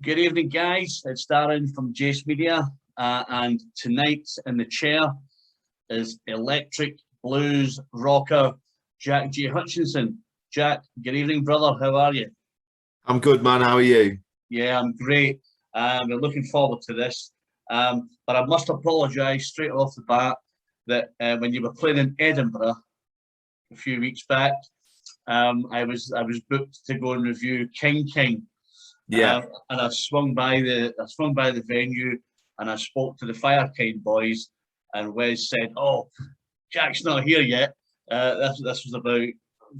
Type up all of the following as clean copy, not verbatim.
Good evening, guys. It's Darren from Jace Media, and tonight in the chair is electric blues rocker Jack J Hutchinson. Jack, good evening, brother. How are you? I'm good, man. How are you? Yeah, I'm great. We're looking forward to this. But I must apologise straight off the bat that when you were playing in Edinburgh a few weeks back, I was booked to go and review King. Yeah. And I swung by the venue and I spoke to the Firekind boys, and Wes said, "Oh, Jack's not here yet." This was about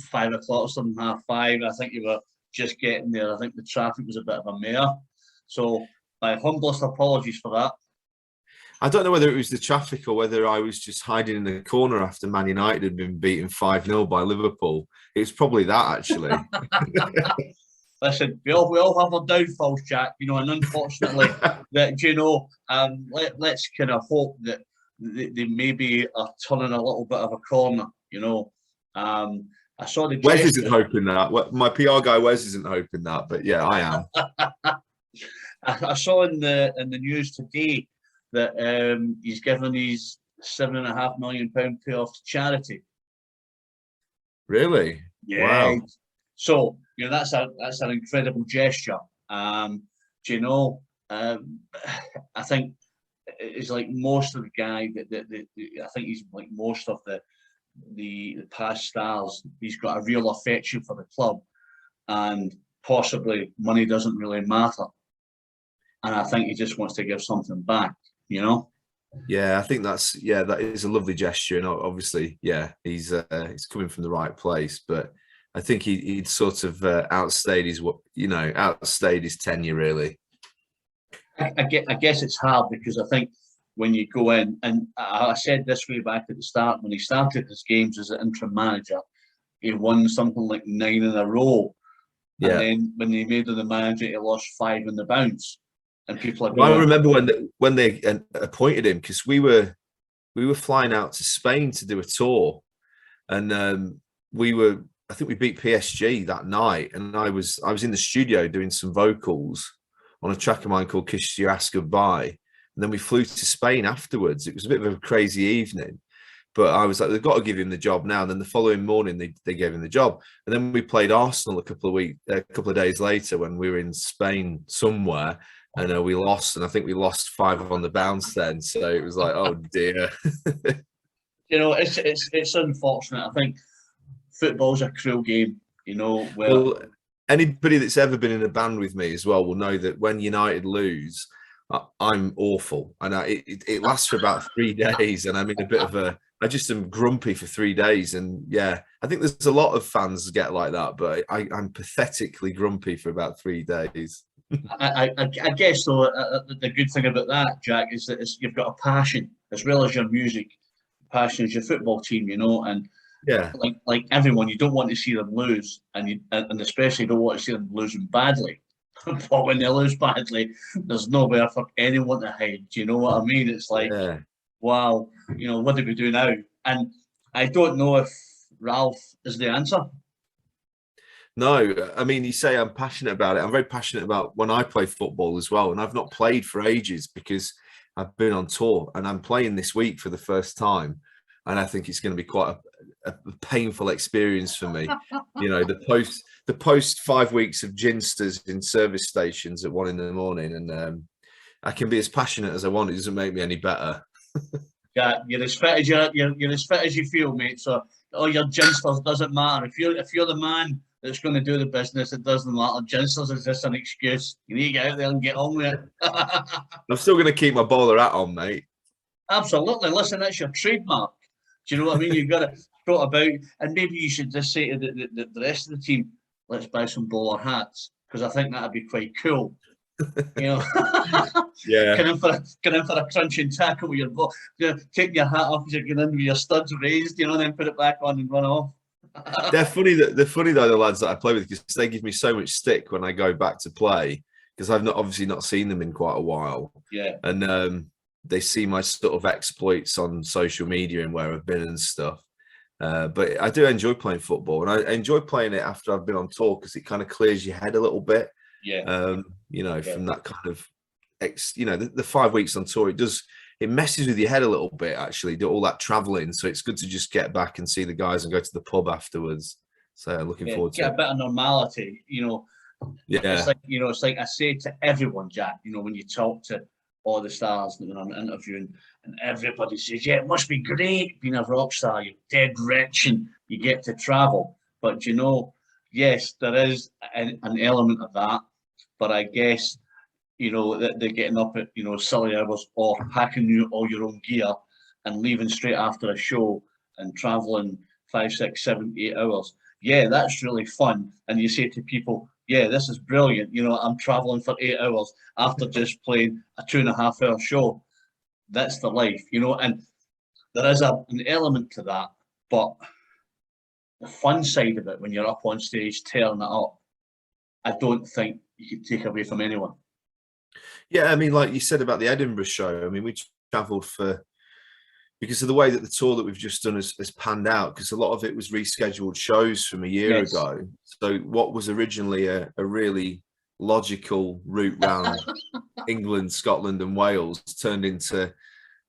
5 o'clock or something, 5:30. I think you were just getting there. I think the traffic was a bit of a mare. So my humblest apologies for that. I don't know whether it was the traffic or whether I was just hiding in the corner after Man United had been beaten 5-0 by Liverpool. It's probably that, actually. Listen, we all have our downfalls, Jack, and unfortunately, let's kind of hope that they maybe are turning a little bit of a corner, I saw the Wes isn't hoping that. My PR guy, Wes, isn't hoping that, but yeah, I am. I saw in the news today that he's given his £7.5 million payoff to charity. Really? Yeah. Wow. So that's an incredible gesture. I think it's like most of the guy I think he's like most of the past stars. He's got a real affection for the club, and possibly money doesn't really matter. And I think he just wants to give something back. Yeah, I think that is a lovely gesture, and obviously, yeah, he's coming from the right place, but I think he'd sort of outstayed his tenure, really. I guess it's hard because I think when you go in, and I said this way back at the start, when he started his games as an interim manager, he won something like 9 in a row. Yeah. And then when they made him the manager, he lost 5 in the bounce. And people are going, I remember when they appointed him, because we were flying out to Spain to do a tour, and I think we beat PSG that night, and I was in the studio doing some vocals on a track of mine called Kiss You Ask Goodbye, and then we flew to Spain afterwards. It was a bit of a crazy evening, but I was like, they've got to give him the job now. And then the following morning they gave him the job, and then we played Arsenal a couple of days later when we were in Spain somewhere. And we lost, and I think we lost 5 on the bounce then. So it was like, oh dear. It's unfortunate. I think football's a cruel game. Well, anybody that's ever been in a band with me as well will know that when United lose, I'm awful, and it lasts for about 3 days, and I'm in a bit of I just am grumpy for 3 days, and yeah, I think there's a lot of fans get like that, but I'm pathetically grumpy for about 3 days. I guess though, the good thing about that, Jack, is that you've got a passion as well as your music. Passion is your football team, and yeah, like everyone, you don't want to see them lose, and especially don't want to see them losing badly. But when they lose badly, there's nowhere for anyone to hide. Do you know what I mean? It's like, yeah. Wow, what do we do now? And I don't know if Ralph is the answer. No, I mean, you say I'm passionate about it. I'm very passionate about when I play football as well. And I've not played for ages because I've been on tour, and I'm playing this week for the first time. And I think it's going to be quite a painful experience for me. The post 5 weeks of ginsters in service stations at 1 a.m. And I can be as passionate as I want. It doesn't make me any better. Yeah, you're as fit as you feel, mate. So all your ginsters doesn't matter. If you're the man that's going to do the business, it doesn't matter. Ginsters is just an excuse. You need to get out there and get on with it. I'm still going to keep my bowler hat on, mate. Absolutely. Listen, that's your trademark. Do you know what I mean? You've got to throw about, and maybe you should just say to the rest of the team, let's buy some bowler hats, because I think that'd be quite cool. Yeah. Get in for a crunching tackle with your ball. Take your hat off as you're getting in with your studs raised, and then put it back on and run off. They're funny though, the lads that I play with, because they give me so much stick when I go back to play, because I've obviously not seen them in quite a while. Yeah. And they see my sort of exploits on social media and where I've been and stuff. But I do enjoy playing football, and I enjoy playing it after I've been on tour, because it kind of clears your head a little bit. Yeah. You know, Yeah. from that kind of you know, the 5 weeks on tour, it messes with your head a little bit, actually, do all that traveling. So it's good to just get back and see the guys and go to the pub afterwards. So looking Yeah, forward to get a it. bit of normality. It's Yeah. like, it's like I say to everyone, Jack, when you talk to all the stars that I'm interviewing, and everybody says, yeah, it must be great being a rock star. You're dead rich and you get to travel. But yes, there is an element of that. But I guess, that they're getting up at, silly hours, or packing all your own gear and leaving straight after a show and traveling 5, 6, 7, 8 hours. Yeah, that's really fun. And you say to people, yeah, this is brilliant. I'm traveling for 8 hours after just playing a 2.5 hour show. That's the life, and there is an element to that. But the fun side of it, when you're up on stage tearing it up, I don't think you can take away from anyone. Yeah, I mean, like you said about the Edinburgh show, I mean, we travelled because of the way that the tour that we've just done has panned out, because a lot of it was rescheduled shows from a year Yes. ago. So what was originally a really logical route round England, Scotland and Wales turned into,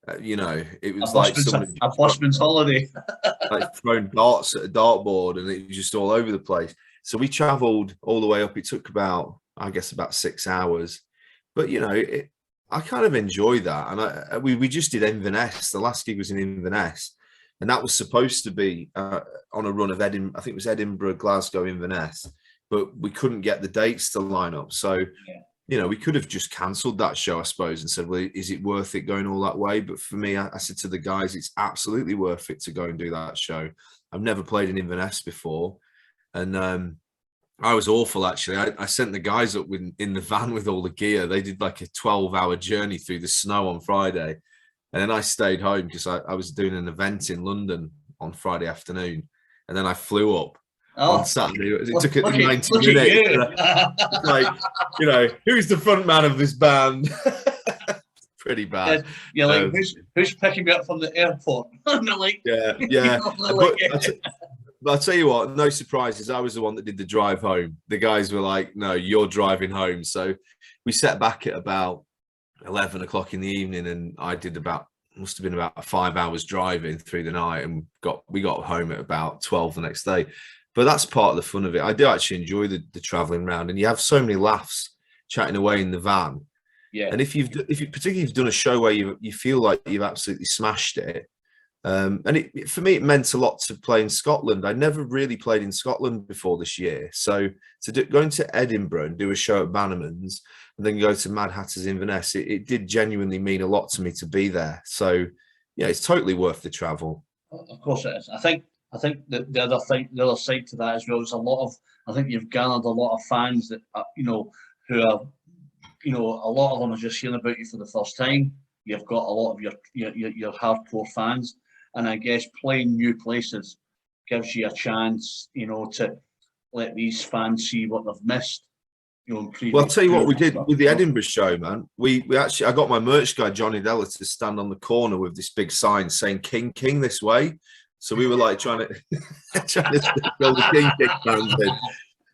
it was like someone a busman's holiday. like throwing darts at a dartboard, and it was just all over the place. So we travelled all the way up. It took about 6 hours, but I kind of enjoy that. And we just did Inverness. The last gig was in Inverness, and that was supposed to be on a run of Edinburgh. I think it was Edinburgh, Glasgow, Inverness, but we couldn't get the dates to line up. So, we could have just cancelled that show, I suppose, and said, well, is it worth it going all that way? But for me, I said to the guys, it's absolutely worth it to go and do that show. I've never played in Inverness before. And I was awful, actually. I sent the guys up in the van with all the gear. They did like a 12-hour journey through the snow on Friday. And then I stayed home because I was doing an event in London on Friday afternoon. And then I flew up on Saturday. It took 90 minutes. Like, who's the front man of this band? Pretty bad. You're like, who's picking me up from the airport? Like, yeah. But I'll tell you what, no surprises. I was the one that did the drive home. The guys were like, no, you're driving home. So we sat back at about 11 o'clock in the evening, and I did must have been about 5 hours driving through the night, and we got home at about 12 the next day. But that's part of the fun of it. I do actually enjoy the traveling around, and you have so many laughs chatting away in the van. Yeah. And if particularly you've done a show where you feel like you've absolutely smashed it, and for me, it meant a lot to play in Scotland. I never really played in Scotland before this year. So going to Edinburgh and do a show at Bannerman's and then go to Mad Hatter's Inverness, it did genuinely mean a lot to me to be there. So, yeah, it's totally worth the travel. Of course it is. I think that the other side to that as well is I think you've garnered a lot of fans that, who are, a lot of them are just hearing about you for the first time. You've got a lot of your hardcore fans. And I guess playing new places gives you a chance, to let these fans see what they've missed. Well, I'll tell you what we did with the Edinburgh show, man. We actually, I got my merch guy, Johnny Della, to stand on the corner with this big sign saying "King, King this way." So we were like trying to build the King fans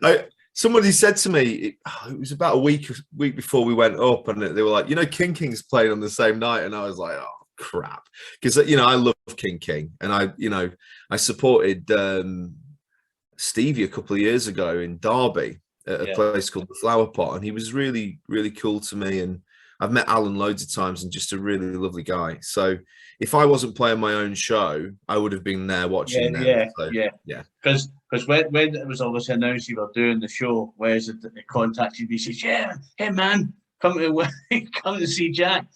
in. Somebody said to me, it was about a week before we went up, and they were like, King King's playing on the same night. And I was like, oh, crap. Because, I love King. And I supported Stevie a couple of years ago in Derby at a place called the Flower Pot. And he was really, really cool to me. And I've met Alan loads of times, and just a really lovely guy. So if I wasn't playing my own show, I would have been there watching them. Yeah. Because when it was obviously announced you were doing the show, Wes had contacted me, he says, yeah, hey man, come to see Jack.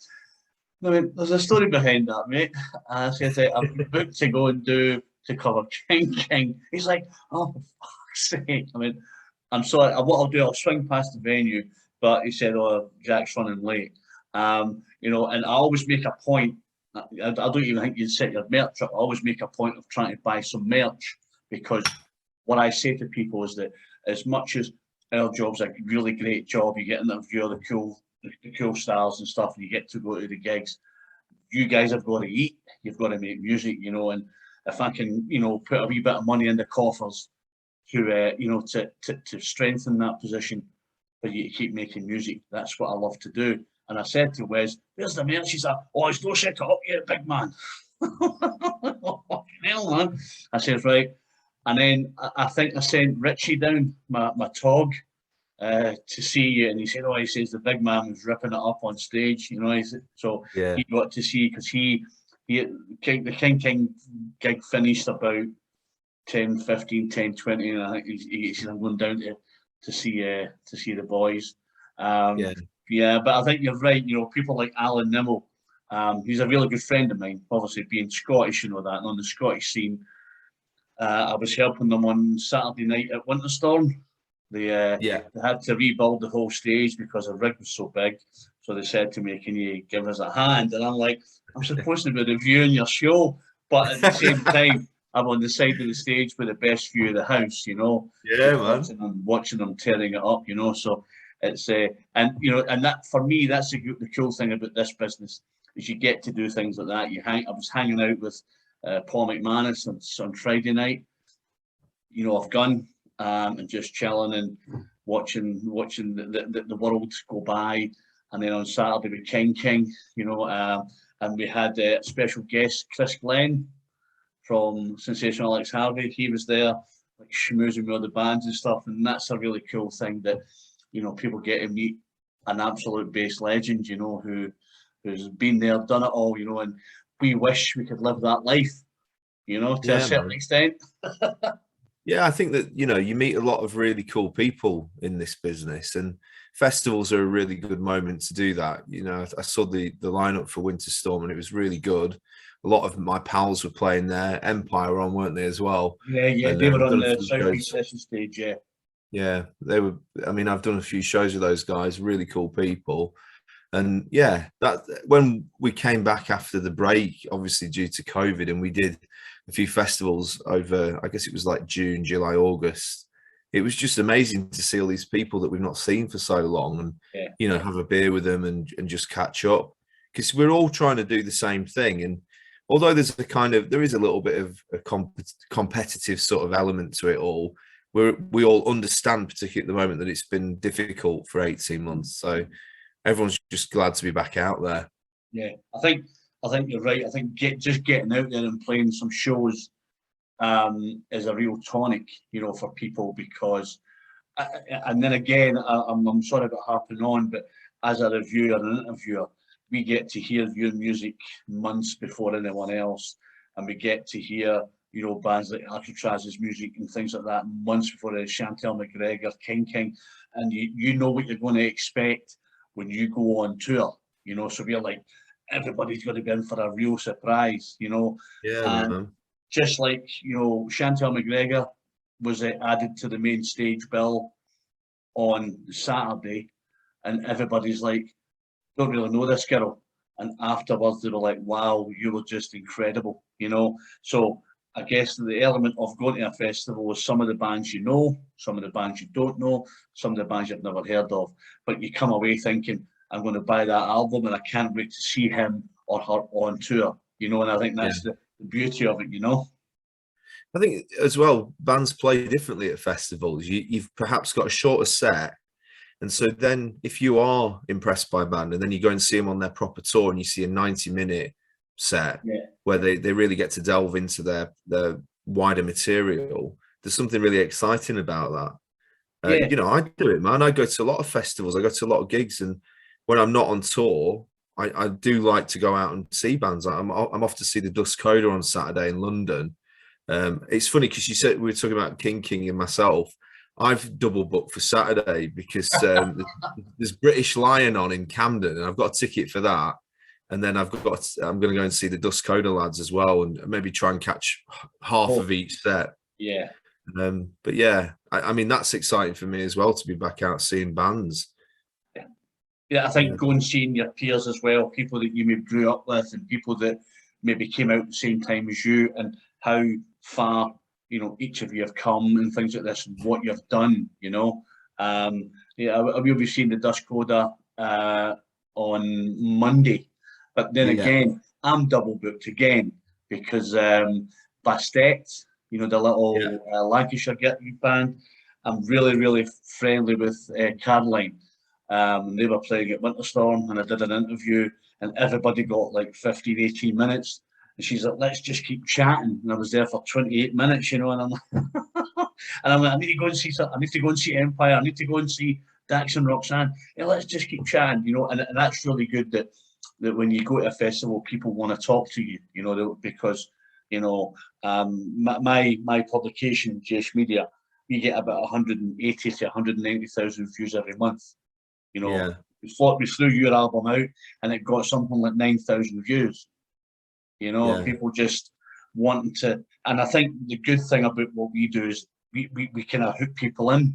I mean, there's a story behind that, mate. I said, I've been booked to go and to cover King. He's like, oh, for fuck's sake. I mean, I'm sorry, what I'll do, I'll swing past the venue. But he said, oh, Jack's running late. And I always make a point, I don't even think you'd set your merch up. I always make a point of trying to buy some merch, because what I say to people is that as much as our job's a really great job, you get in the view of the cool stars and stuff, and you get to go to the gigs, you guys have got to eat, you've got to make music, and if I can, put a wee bit of money in the coffers to strengthen that position, but you keep making music. That's what I love to do. And I said to Wes, "Where's the merch?" He's like, "Oh, it's no set it up yet, big man." Hell, man. I said, "Right." And then I think I sent Richie down, my tog, to see you, and he said, "Oh," he says, "the big man was ripping it up on stage." So Yeah. he got to see, because the King gig finished about 10:15, 10:20, and I think he said, "I'm going down to see the boys." Yeah. Yeah, but I think you're right. People like Alan Nimmo, he's a really good friend of mine. Obviously, being Scottish, that, and on the Scottish scene, I was helping them on Saturday night at Winterstorm. They had to rebuild the whole stage because the rig was so big. So they said to me, "Can you give us a hand?" And I'm like, "I'm supposed to be reviewing your show, but at the same time, I'm on the side of the stage with the best view of the house, Yeah, man. watching them tearing it up, So it's and that, for me, that's the cool thing about this business, is you get to do things like that. I was hanging out with Paul McManus on Friday night, of Gun, and just chilling and watching the world go by. And then on Saturday with King, and we had a special guest, Chris Glenn from Sensational Alex Harvey. He was there, like, schmoozing with all the bands and stuff, and that's a really cool thing, that people get to meet an absolute bass legend, who's been there, done it all, and we wish we could live that life, to a certain extent. Yeah, I think that, you meet a lot of really cool people in this business, and festivals are a really good moment to do that. I saw the lineup for Winter Storm, and it was really good. A lot of my pals were playing there. Empire were on, weren't they, as well? Yeah, And, they were on done a the few Southeast shows. Session stage, yeah. Yeah, they were. I mean, I've done a few shows with those guys, really cool people. And yeah, that when we came back after the break, obviously due to COVID, and we did a few festivals over, I guess it was like June, July, August. It was just amazing to see all these people that we've not seen for so long, and have a beer with them and just catch up, because we're all trying to do the same thing. And although there is a little bit of a competitive sort of element to it all, we all understand, particularly at the moment, that it's been difficult for 18 months. So everyone's just glad to be back out there. Yeah, I think you're right. I think just getting out there and playing some shows is a real tonic, for people, because, and then again, I'm sorry about harping on, but as a reviewer and an interviewer, we get to hear your music months before anyone else, and we get to hear, bands like Alcatraz's music and things like that months before Chantal McGregor, King, and you know what you're going to expect when you go on tour, so we're like, everybody's going to be in for a real surprise, Yeah, and man. just like, Chantal McGregor was added to the main stage bill on Saturday, and everybody's like, "Don't really know this girl," and afterwards they were like, "Wow, you were just incredible," So I guess the element of going to a festival is some of the bands some of the bands you don't know, some of the bands you've never heard of, but you come away thinking, "I'm going to buy that album, and I can't wait to see him or her on tour," and I think that's the beauty of it, I think as well, bands play differently at festivals. You've perhaps got a shorter set. And so then if you are impressed by a band and then you go and see them on their proper tour and you see a 90-minute set where they really get to delve into their wider material, there's something really exciting about that. I do it, man. I go to a lot of festivals. I go to a lot of gigs. And when I'm not on tour, I do like to go out and see bands. I'm off to see the Dust Coda on Saturday in London. It's funny because you said we were talking about King and myself. I've double booked for Saturday because there's British Lion on in Camden, and I've got a ticket for that. And then I'm going to go and see the Dust Coda lads as well, and maybe try and catch half of each set. Yeah. But yeah, I mean, that's exciting for me as well, to be back out seeing bands. Yeah, I think going and seeing your peers as well, people that you maybe grew up with, and people that maybe came out at the same time as you, and how far each of you have come and things like this, and what you've done. I will be seeing the Dust Coda on Monday, but then again, I'm double booked again because Bastet, the little Lancashire band, I'm really, really friendly with Caroline. They were playing at Winterstorm, and I did an interview, and everybody got like 15, 18 minutes. And she's like, let's just keep chatting. And I was there for 28 minutes, and I'm like, and I'm like, I need to go and see I need to go and see Empire. I need to go and see Dax and Roxanne. Yeah, let's just keep chatting, and that's really good that when you go to a festival, people want to talk to you, because my publication, JS Media, we get about 180 to 190,000 views every month. We threw your album out and it got something like 9,000 views. People just wanting to, and I think the good thing about what we do is we kind of hook people in.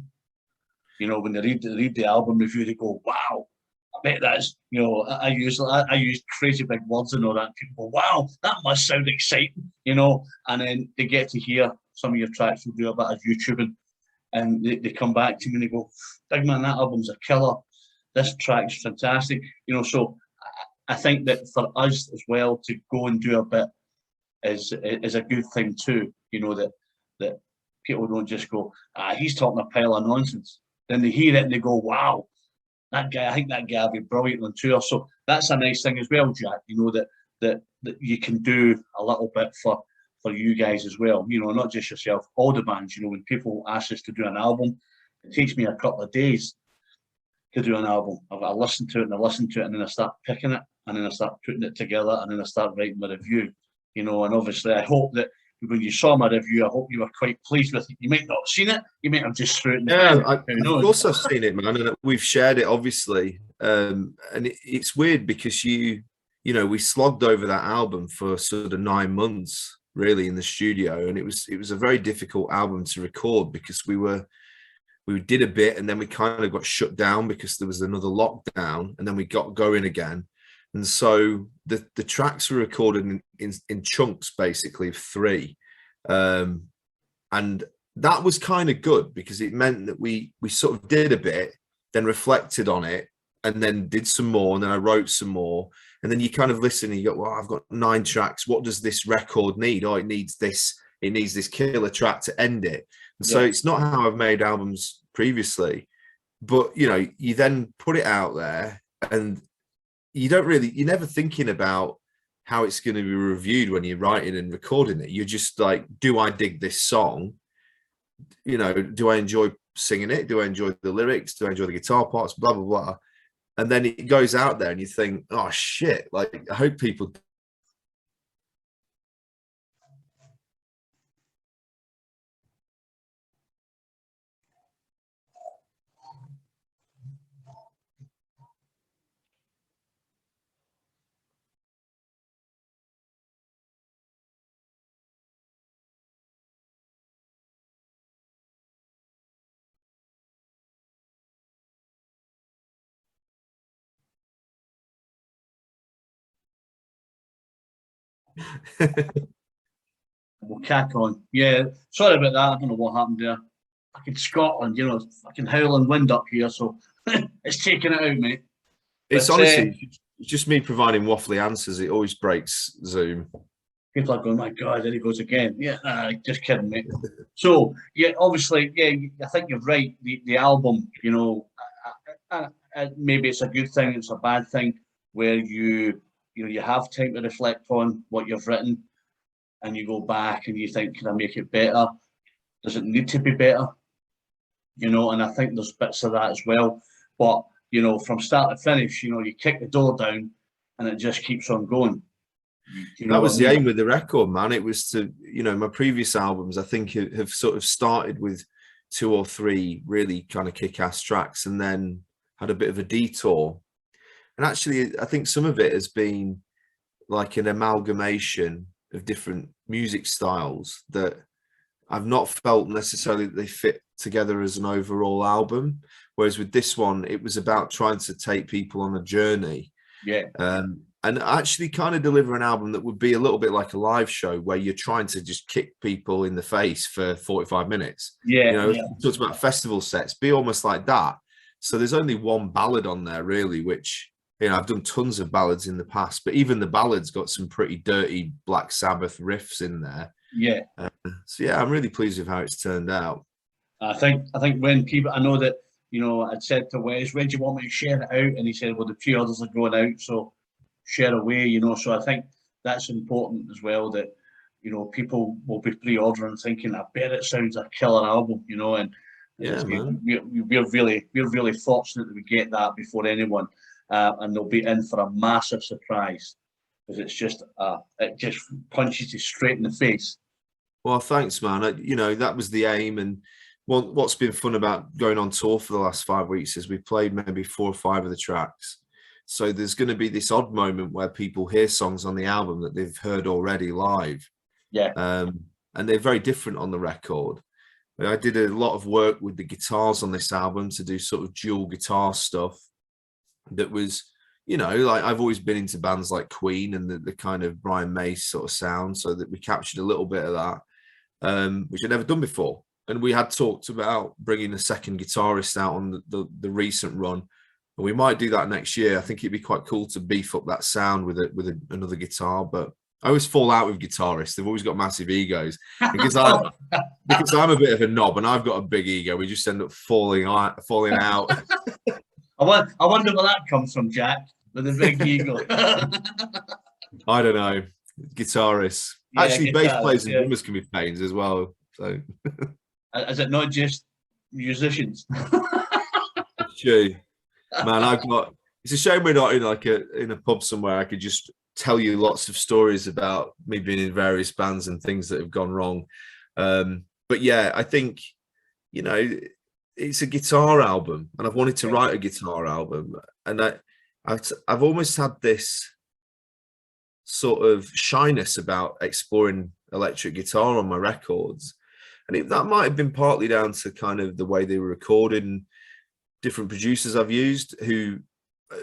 When they read the album review, they go, "Wow, I bet that's." I use crazy big words and all that. People go, "Wow, that must sound exciting," and then they get to hear some of your tracks. We'll do a bit of YouTubing, and they come back to me and they go, "Big man, that album's a killer. This track's fantastic." So I think that for us as well to go and do a bit is a good thing too. That people don't just go, he's talking a pile of nonsense. Then they hear it and they go, wow, that guy, I think that guy will be brilliant on tour. So that's a nice thing as well, Jack, that you can do a little bit for you guys as well. Not just yourself, all the bands. When people ask us to do an album, it takes me a couple of days to do an album. I listen to it and I listen to it and then I start picking it and then I start putting it together and then I start writing my review. And obviously I hope that when you saw my review, I hope you were quite pleased with it. You might not have seen it. You might have just threw it in the bin. Of course I've seen it, man. And we've shared it, obviously. And it's weird because we slogged over that album for sort of 9 months, really, in the studio. And it was a very difficult album to record because we did a bit and then we kind of got shut down because there was another lockdown and then we got going again. And so the tracks were recorded in chunks, basically, of 3. And that was kind of good because it meant that we sort of did a bit, then reflected on it, and then did some more, and then I wrote some more. And then you kind of listen and you go, well, I've got 9 tracks. What does this record need? Oh, it needs this killer track to end it. And so it's not how I've made albums previously. But, you then put it out there and you're never thinking about how it's going to be reviewed when you're writing and recording it. You're just like, do I dig this song? Do I enjoy singing it? Do I enjoy the lyrics? Do I enjoy the guitar parts? Blah, blah, blah. And then it goes out there and you think, oh shit, like I hope people We'll crack on. Yeah, sorry about that. I don't know what happened there. Fucking Scotland, fucking howling wind up here, so it's taking it out, mate. It's honestly just me providing waffly answers. It always breaks Zoom. People are going, my God, there he goes again. Yeah, just kidding, mate. So, yeah, obviously, I think you're right. The album, maybe it's a good thing, it's a bad thing, where you have time to reflect on what you've written, and you go back and you think, can I make it better? Does it need to be better? And I think there's bits of that as well. But, from start to finish, you kick the door down and it just keeps on going. That was the aim with the record, man. It was to, my previous albums, I think, have sort of started with 2 or 3 really kind of kick-ass tracks and then had a bit of a detour. And actually, I think some of it has been like an amalgamation of different music styles that I've not felt necessarily that they fit together as an overall album. Whereas with this one, it was about trying to take people on a journey. And actually kind of deliver an album that would be a little bit like a live show where you're trying to just kick people in the face for 45 minutes. Talks about festival sets, be almost like that. So there's only one ballad on there really, which, I've done tons of ballads in the past, but even the ballads got some pretty dirty Black Sabbath riffs in there. So I'm really pleased with how it's turned out. I think when people, I know that, you know, I'd said to Wes, when do you want me to share it out? And he said, well, the pre-orders are going out, so share away, you know. So I think that's important as well, that, you know, people will be pre-ordering thinking, I bet it sounds a killer album, you know. And Yeah, man. we're really fortunate that we get that before anyone, and they'll be in for a massive surprise, because it's just it just punches you straight in the face. Well, thanks, man. You know, that was the aim. And what's been fun about going on tour for the last 5 weeks is we played maybe 4 or 5 of the tracks. So there's going to be this odd moment where people hear songs on the album that they've heard already live. Yeah. And they're very different on the record. I did a lot of work with the guitars on this album to do sort of dual guitar stuff that was, you know, like I've always been into bands like Queen and the kind of Brian May sort of sound, so that we captured a little bit of that, which I'd never done before. And we had talked about bringing a second guitarist out on the recent run. And we might do that next year. I think it'd be quite cool to beef up that sound with another guitar, but I always fall out with guitarists. They've always got massive egos because I'm a bit of a knob and I've got a big ego. We just end up falling out. I wonder where that comes from, Jack, with a big ego. I don't know. Guitarists. Yeah, actually, bass players and drummers can be pains as well. So is it not just musicians? It's true, man. It's a shame we're not in a pub somewhere. I could just tell you lots of stories about me being in various bands and things that have gone wrong. But yeah, I think, you know, it's a guitar album, and I've wanted to write a guitar album, and I've almost had this sort of shyness about exploring electric guitar on my records, and that might have been partly down to kind of the way they were recorded and different producers I've used, who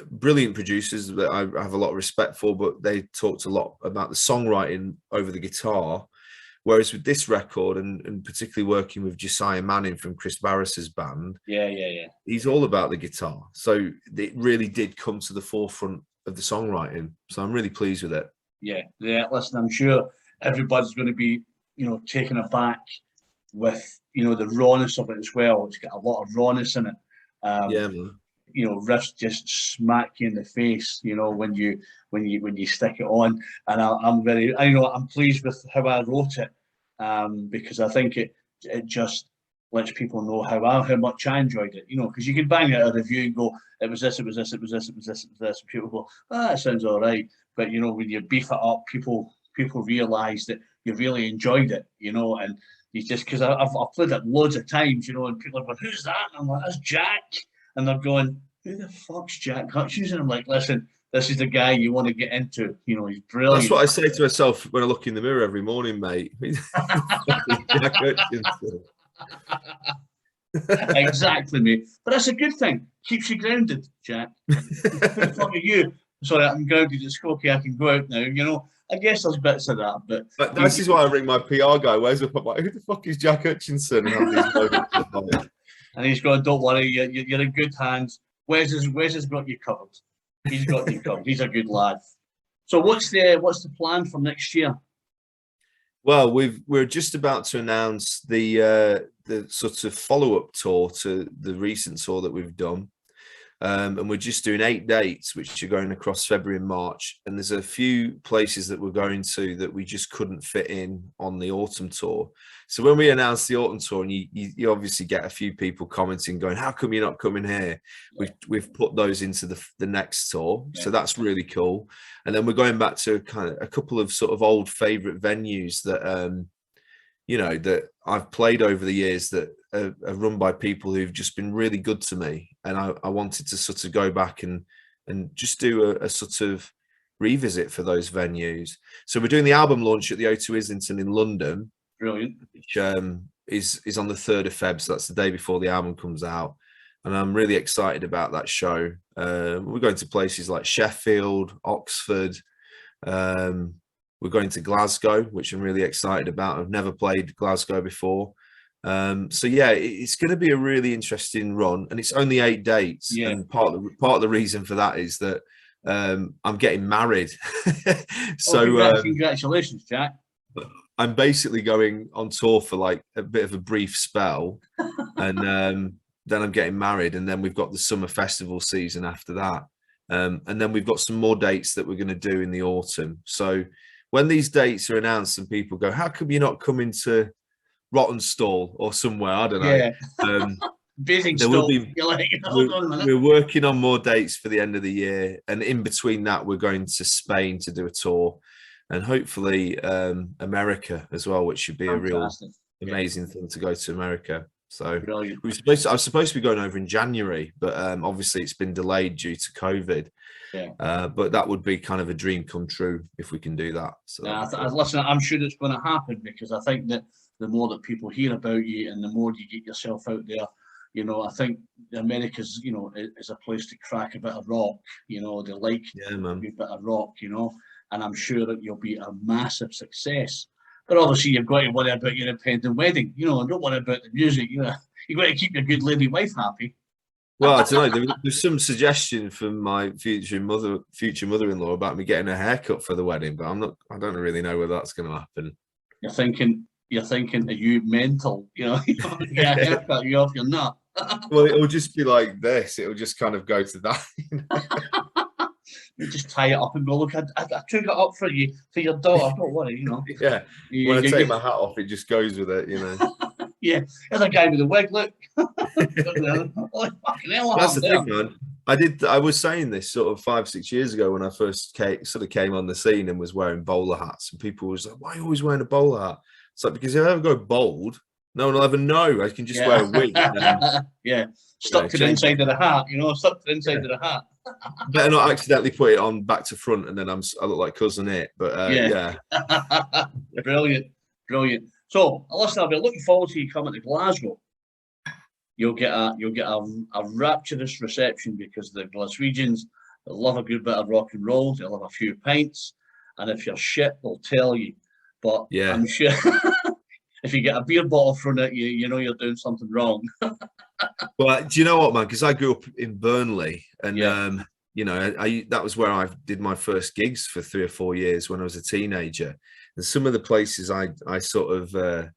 brilliant producers that I have a lot of respect for, but they talked a lot about the songwriting over the guitar. Whereas with this record, and particularly working with Josiah Manning from Chris Barris's band, he's all about the guitar. So it really did come to the forefront of the songwriting. So I'm really pleased with it. Yeah. Listen, I'm sure everybody's going to be, you know, taken aback with, you know, the rawness of it as well. It's got a lot of rawness in it. Yeah, man. You know, riffs just smack you in the face, you know, when you stick it on. And I'm pleased with how I wrote it, because I think it just lets people know how much I enjoyed it, you know, because you can bang out a review and go, it was this, it was this, it was this, it was this, it was this, and people go, it sounds all right. But, you know, when you beef it up, people realise that you really enjoyed it, you know. And you just, because I've played it loads of times, you know, and people are going, who's that? And I'm like, that's Jack. And they're going, who the fuck's Jack Hutchinson? I'm like, listen, this is the guy you want to get into. You know, he's brilliant. That's what I say to myself when I look in the mirror every morning, mate. Jack Hutchinson. Exactly, mate. But that's a good thing. Keeps you grounded, Jack. Fuck you. Sorry, I'm grounded at Skokie. I can go out now. You know, I guess there's bits of that. But this is why I ring my PR guy. Where's up? I'm like, who the fuck is Jack Hutchinson? And, and he's going, don't worry, you're in good hands. Wes has got you covered. He's got you covered. He's a good lad. So what's the plan for next year? Well, we're just about to announce the sort of follow-up tour to the recent tour that we've done. And we're just doing 8 dates, which are going across February and March. And there's a few places that we're going to that we just couldn't fit in on the autumn tour. So when we announced the autumn tour, and you obviously get a few people commenting, going, "How come you're not coming here?" We've put those into the next tour, so that's really cool. And then we're going back to kind of a couple of sort of old favorite venues that you know, that I've played over the years that are run by people who've just been really good to me. And I wanted to sort of go back and just do a sort of revisit for those venues. So we're doing the album launch at the O2 Islington in London. Brilliant. Which is on the 3rd of Feb. So that's the day before the album comes out. And I'm really excited about that show. We're going to places like Sheffield, Oxford. We're going to Glasgow, which I'm really excited about. I've never played Glasgow before. So yeah, it's going to be a really interesting run, and it's only 8 dates. Yeah. And part of the reason for that is that I'm getting married. So congratulations, Jack. I'm basically going on tour for like a bit of a brief spell, and then I'm getting married, and then we've got the summer festival season after that, and then we've got some more dates that we're going to do in the autumn. So when these dates are announced and people go, "How come you're not coming to Rottenstall or somewhere?" I don't know. Yeah. Bathing There will stall. be. You're like, hold on a minute. We're working on more dates for the end of the year, and in between that, we're going to Spain to do a tour, and hopefully America as well, which should be a real Fantastic. amazing thing to go to America. So Brilliant. I was supposed to be going over in January, but obviously it's been delayed due to COVID. Yeah. But that would be kind of a dream come true if we can do that. So Listen, I'm sure it's going to happen, because I think that the more that people hear about you and the more you get yourself out there, you know, I think America's, you know, is a place to crack a bit of rock. You know, they like yeah, man. a good bit of rock, you know, and I'm sure that you'll be a massive success. But obviously, you've got to worry about your impending wedding. You know, don't worry about the music. You know, you've got to keep your good lady wife happy. Well, I don't know. There's some suggestion from my future mother-in-law about me getting a haircut for the wedding, but I don't really know whether that's going to happen. You're thinking, are you mental? You know, yeah, haircut, you off your nut. Well, it'll just be like this. It'll just kind of go to that. You just tie it up and go, look, I took it up for you, for your daughter. Don't worry, you know. Yeah. When I take my hat off, it just goes with it, you know. Yeah, there's a guy with a wig. Look. Oh, fucking hell, that's the thing, man. I was saying this sort of 5-6 years ago when I first came on the scene and was wearing bowler hats, and people was like, "Why are you always wearing a bowler hat?" It's like, because if I ever go bald, no one will ever know. I can just wear a wig. Yeah, stuck to the inside of the hat. You know, stuck to the inside of the hat. Better not accidentally put it on back to front, and then I look like Cousin It. But yeah. Brilliant. So, listen, I'll be looking forward to you coming to Glasgow. You'll get a rapturous reception, because the Glaswegians love a good bit of rock and roll. They'll have a few pints, and if you're shit, they'll tell you. But yeah, I'm sure if you get a beer bottle thrown at you, you know you're doing something wrong. Well, do you know what, man? Because I grew up in Burnley, and you know, that was where I did my first gigs for 3 or 4 years when I was a teenager. And some of the places I sort of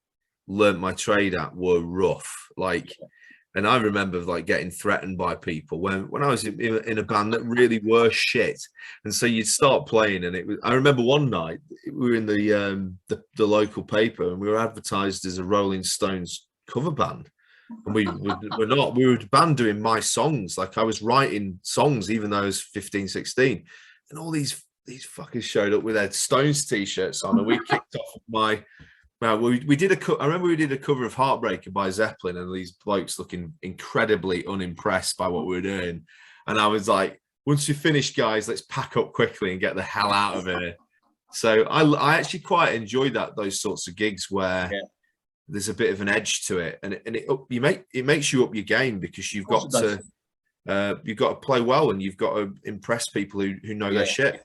learnt my trade at were rough, like. And I remember like getting threatened by people when I was in a band that really were shit. And so you'd start playing, and I remember one night we were in the local paper, and we were advertised as a Rolling Stones cover band. And we were a band doing my songs. Like, I was writing songs even though I was 15, 16. And all these fuckers showed up with their Stones t-shirts on, and we kicked off my. Well, we did I remember we did a cover of Heartbreaker by Zeppelin, and these blokes looking incredibly unimpressed by what we were doing. And I was like, once you finish, guys, let's pack up quickly and get the hell out of here. So I actually quite enjoyed those sorts of gigs where there's a bit of an edge to it, and it makes you up your game, because you've got to play well, and you've got to impress people who know their shit.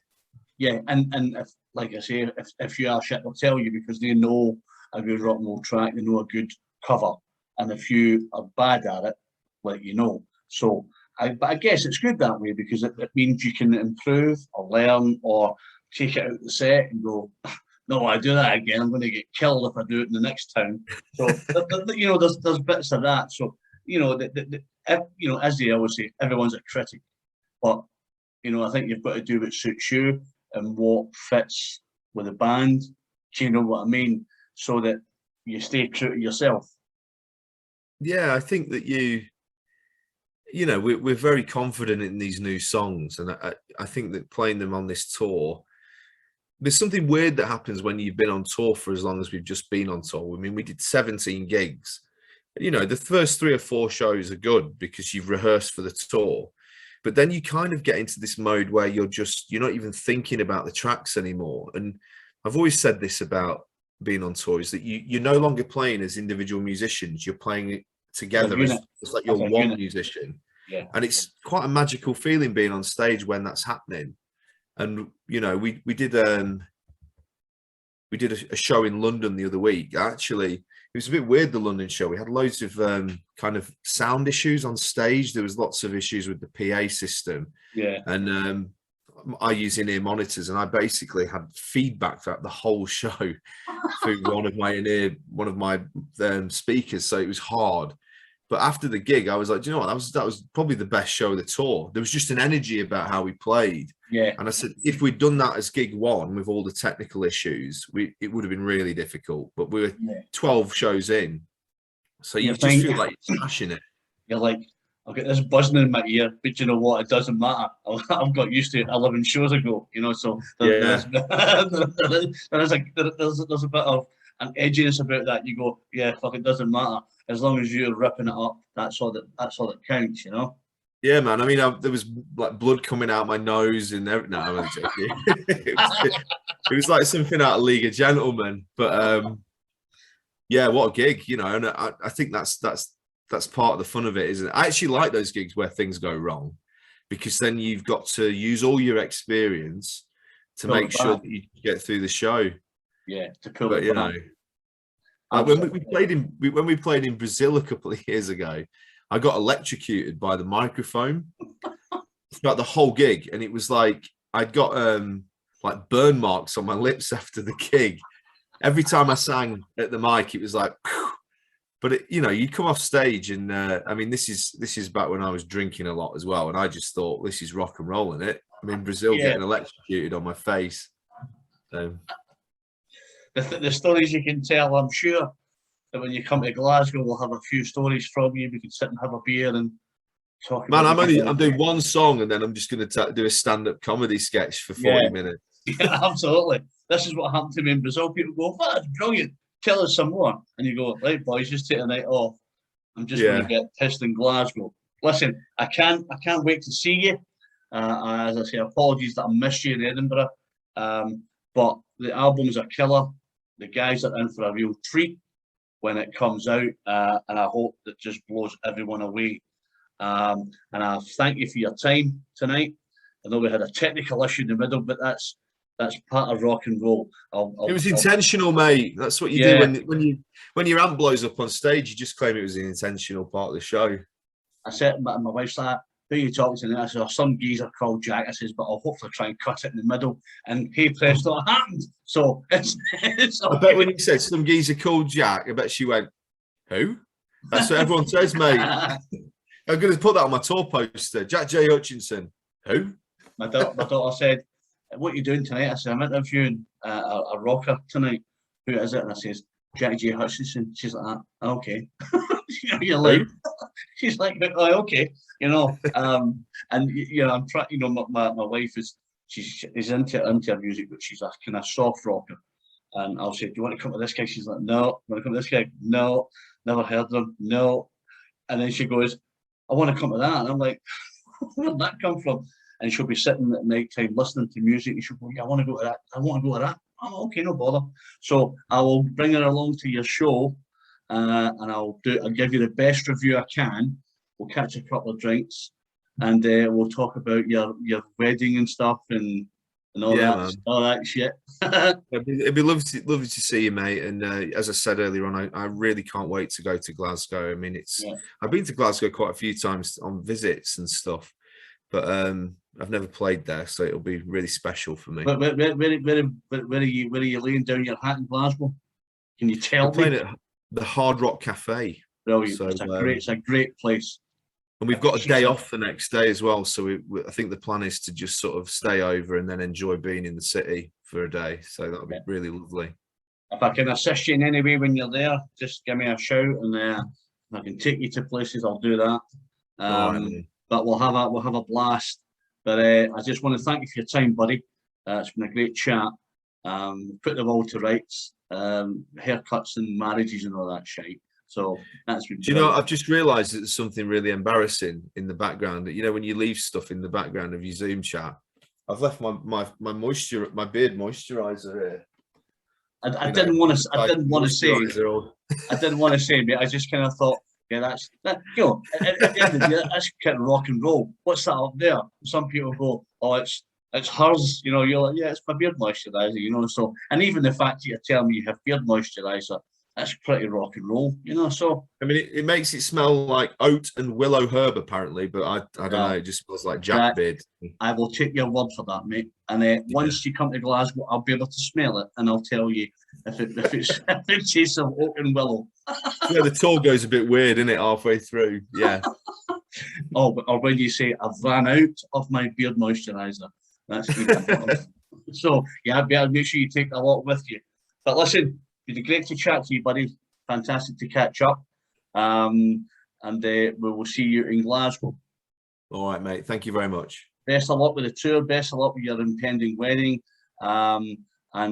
Yeah, and if, like I say, if you are shit, they'll tell you, because they know a good rock and roll track, they know a good cover, and if you are bad at it, let you know. So I guess it's good that way, because it means you can improve or learn or take it out of the set and go, no, I do that again, I'm going to get killed if I do it in the next town. So you know, there's bits of that. So you know, you know, as they always say, everyone's a critic, but you know, I think you've got to do what suits you and what fits with the band. Do you know what I mean? So that you stay true to yourself. Yeah, I think that you know, we're very confident in these new songs, and I think that playing them on this tour, there's something weird that happens when you've been on tour for as long as we've just been on tour. I mean, we did 17 gigs. You know, the first 3 or 4 shows are good because you've rehearsed for the tour. But then you kind of get into this mode where you're not even thinking about the tracks anymore. And I've always said this about being on tour, is that you're no longer playing as individual musicians. You're playing it together. It's like you're one musician. Yeah. And it's quite a magical feeling being on stage when that's happening. And, you know, we did a show in London the other week. Actually, it was a bit weird, the London show. We had loads of kind of sound issues on stage. There was lots of issues with the PA system. Yeah. And I use in-ear monitors, and I basically had feedback throughout the whole show through one of my speakers. So it was hard. But after the gig, I was like, do you know what? That was probably the best show of the tour. There was just an energy about how we played. Yeah. And I said, if we'd done that as gig one with all the technical issues, it would have been really difficult. But we were 12 shows in. So you just feel like you're smashing it. You're like, I've got this buzzing in my ear, but you know what? It doesn't matter. I've got used to it 11 shows ago, you know. So there's a bit of an edginess about that. You go, yeah, fuck, it doesn't matter as long as you're ripping it up. That's all that counts, you know. Yeah, man. I mean, there was like blood coming out my nose and everything. No, I was joking. it was like something out of League of Gentlemen. But yeah, what a gig, you know. And I think that's part of the fun of it, isn't it? I actually like those gigs where things go wrong, because then you've got to use all your experience to make sure that you get through the show. Yeah, to pull but it you back. know, like when we played in Brazil a couple of years ago, I got electrocuted by the microphone throughout the whole gig, and it was like I'd got like burn marks on my lips after the gig. Every time I sang at the mic, it was like. But you know, you come off stage, and I mean, this is back when I was drinking a lot as well, and I just thought, this is rock and roll, isn't it? I'm in Brazil getting electrocuted on my face. So. The stories you can tell, I'm sure that when you come to Glasgow, we'll have a few stories from you. We can sit and have a beer and talk. Man, I'm doing one song, and then I'm just going to do a stand-up comedy sketch for 40 minutes. Yeah, absolutely. This is what happened to me in Brazil. People go, "Oh, that's brilliant. Tell us some more." And you go, "Right, boys, just take a night off. I'm just going to get pissed in Glasgow." Listen, I can't wait to see you. As I say, apologies that I missed you in Edinburgh. But the albums are killer. The guys are in for a real treat when it comes out, and I hope that just blows everyone away. And I thank you for your time tonight. I know we had a technical issue in the middle, but that's part of rock and roll. It was intentional, mate. That's what you do when your amp blows up on stage. You just claim it was an intentional part of the show. I said, my wife's like, "Who are you talking to?" And I said, "Oh, some geezer called Jack." I says, "But I'll hopefully try and cut it in the middle." And hey, presto, it happened. So it's I bet when you said some geezer called Jack, I bet she went, "Who?" That's what everyone says, mate. I'm going to put that on my tour poster. Jack J Hutchinson. Who? My daughter said, "What are you doing tonight?" I said, "I'm interviewing a rocker tonight." "Who is it?" And I says, "Jack J Hutchinson." She's like, "Okay." You're like, she's like, "Oh, okay," you know. And you know, I'm trying. You know, my wife is into music, but she's a kind of soft rocker. And I'll say, "Do you want to come to this guy?" She's like, "No." "Want to come to this guy?" "No." "Never heard of them." "No." And then she goes, "I want to come to that." And I'm like, "Where did that come from?" And she'll be sitting at night time listening to music. And she'll go, "Yeah, I want to go to that. I want to go to that." "Oh, okay, no bother." So I will bring her along to your show, and I'll give you the best review I can. We'll catch a couple of drinks, and we'll talk about your wedding and stuff and all that shit. It'd be lovely to see you, mate. And as I said earlier on, I really can't wait to go to Glasgow. I mean, I've been to Glasgow quite a few times on visits and stuff, but I've never played there, so it'll be really special for me. Where are you laying down your hat in Glasgow? Can you tell me? Playing at the Hard Rock Cafe. Brilliant. So, it's a great place. And we've got a day off the next day as well, so I think the plan is to just sort of stay over and then enjoy being in the city for a day. So that'll be really lovely. If I can assist you in any way when you're there, just give me a shout, and if I can take you to places, I'll do that. But we'll have a blast. But I just want to thank you for your time, buddy. It's been a great chat. Put them all to rights. Haircuts and marriages and all that shit. So that's been. Do you know? I've just realised that there's something really embarrassing in the background. That, you know, when you leave stuff in the background of your Zoom chat, I've left my beard moisturiser here. I didn't want to say. I didn't want to say, but I just kind of thought, yeah, that's that. You know, at the end of the day, that's kind of rock and roll. What's that up there? Some people go, "Oh, it's hers." You know, you're like, "Yeah, it's my beard moisturiser." You know, so and even the fact that you're telling me you have beard moisturiser, that's pretty rock and roll, you know. So I mean, it makes it smell like oat and willow herb, apparently, but I don't well, know. It just smells like Jack, jackbeard. I will take your word for that, mate. And once you come to Glasgow, I'll be able to smell it, and I'll tell you if it tastes of oak and willow. Yeah, the tour goes a bit weird, isn't it? Halfway through, yeah. Or when you say I've ran out of my beard moisturiser, that's even worse. So yeah, better make sure you take a lot with you. But listen, it's been great to chat to you, buddy. Fantastic to catch up. And we will see you in Glasgow. All right, mate. Thank you very much. Best of luck with the tour. Best of luck with your impending wedding. And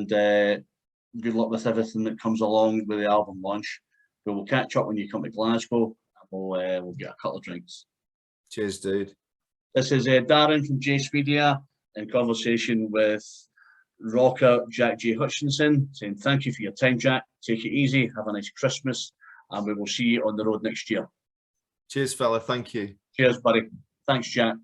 good luck with everything that comes along with the album launch. We will catch up when you come to Glasgow. And we'll get a couple of drinks. Cheers, dude. This is Darren from Jace Media in conversation with rocker Jack J Hutchinson, saying thank you for your time, Jack. Take it easy. Have a nice Christmas. And we will see you on the road next year. Cheers, fella. Thank you. Cheers, buddy. Thanks, Jack.